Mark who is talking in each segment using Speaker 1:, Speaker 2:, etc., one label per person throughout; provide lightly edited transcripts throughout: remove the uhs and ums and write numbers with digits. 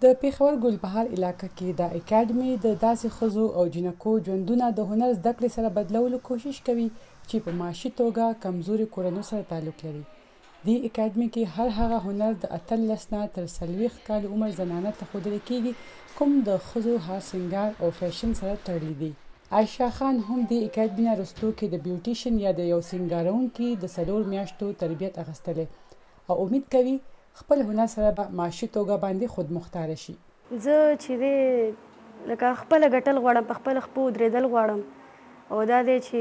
Speaker 1: د پیښور ګلبهار علاقې کې د اکیډمي د داسې ښځو او جنکو ژوندونه د هنر زده کړې سره بدلولو کوشش کوي چې په معاشي توګه کمزوري کورنیو سره تعلق لري. دې اکیډمي کې هر هغه هنر د 18 نه تر 40 کال عمر زنانه ته ښودل کېږي کوم د ښځو هار سنگار او فیشن سره تړلي دي. عایشه خان هم د اکیډمي نه وروسته کې د بیوټیشن یا د یو سینګارونکي د 4 میاشتو تربیت اخیستلې او امید کوي خپل هنر سره به معاشي توګه باندې خود مختار شي.
Speaker 2: زه چې دی لکه خپل ګټل غواړم، په خپل خپو درېدل غواړم او دا دی چې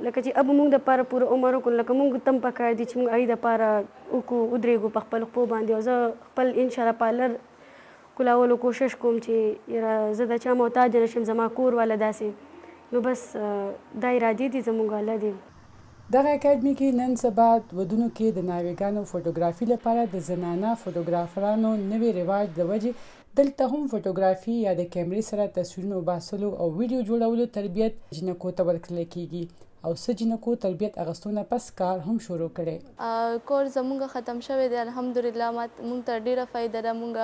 Speaker 2: لکه چې اب موږ د پاره پوره عمر وکړو، لکه موږ تم پکار دي چې موږ هغې دپاره وکړو ودرېږو په خپل خپو باندې. او زه خپل انشاءالله پارلر کولولو کوشش کوم چې یاره زه د چا محتاج نه شم، زما کور والا داسې نو بس دا ارادې دي زموږ الله دی.
Speaker 1: دغه اکیډمي کې نن سبا ودونو کې د ناوګانو فوټوګرافي لپاره د زنانه فوټوګرافرانو نوې رواج د وجې دلته هم فوټوګرافي یا د کیمرې سره تصویرونه باسلو او ویډیو جوړولو تربیت جنکو ته ورکړل کېږي او څه جنکو تربیت اغستونه پس کار هم شروع کړي.
Speaker 3: کور زموږ ختم شوی دی الحمدلله، موږ ته ډیره فایده ده. موږ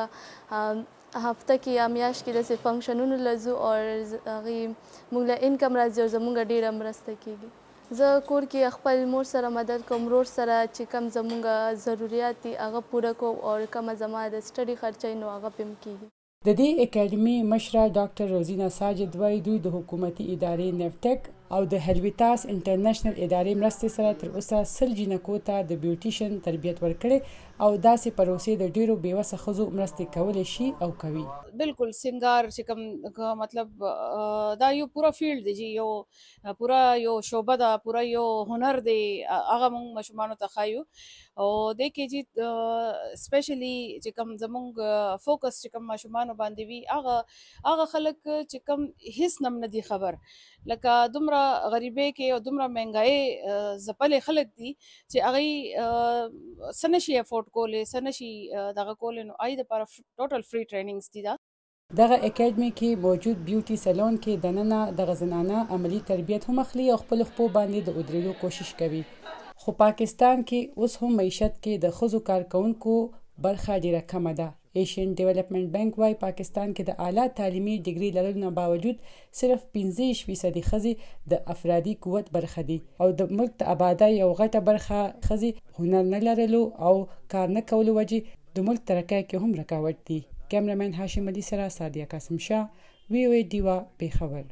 Speaker 3: هفته کې یا میاشت کې داسې فنکشنونو لزو او هغې موږ له انکم راځي او زموږ ډیره مرسته کېږي. زه کور کې خپل مور سره مدد کوم، ورور سره چې کم زموږ ضرورت دي هغه پوره کوم او کومه زما د سټډي خرچه نو هغه پم کېږي.
Speaker 1: د دې اکیډمي مشره ډاکټر روزینا ساجد وایي دوی د حکومتي ادارې نیفټک او د هلویتاس انټرنیشنل ادارې مرستې سره تر اوسه 100 جنکو ته د بیوټیشن تربیت ورکړي او داسې پروسې د ډیرو بیوسه ښځو مرستې کولی شي او کوي.
Speaker 4: بالکل سنگار چې کوم مطلب دا یو پورا فیلډ دی چې یو پورا یو شعبه ده، پورا یو هنر دی، هغه موږ ماشومانو ته ښایو او دې کې چې سپیشلی چې کوم زموږ فوکس چې کوم ماشومانو باندې وي هغه خلک چې کوم هیڅ نم نه دي خبر، لکه دومره غریبۍ کې او دومره مهنګایۍ ځپلې خلک دي چې هغوی څه نشي افورډ کولی، څه نشي دغه کولی، نو هغوی دپاره ټوټل فری ټریننګز دي.
Speaker 1: دغه اکیډمي کې موجود بیوټي سالون کې دننه دغه زنانه عملی تربیت هم اخلي او خپل خپو باندې د ودرېدو کوشش کوي. خو پاکستان کې اوس هم معیشت کې د ښځو کارکونکو برخه ډیره کمه ده. ایشین ډیولپمنٹ بینک وايي پاکستان کې د اعلی تعلیمي ډیګري لرلو نه باوجود صرف 15% ښځې د افرادي قوت برخه دي او د ملک د آبادۍ یو غټه برخه ښځې هنر نه لرلو او کار نه کولو وجې د ملک ترقۍ کې هم رکاوټ دي. کیمرامین هاشم علي سره سادیه قاسم شاه، وی او ای ډیوا، پیښور.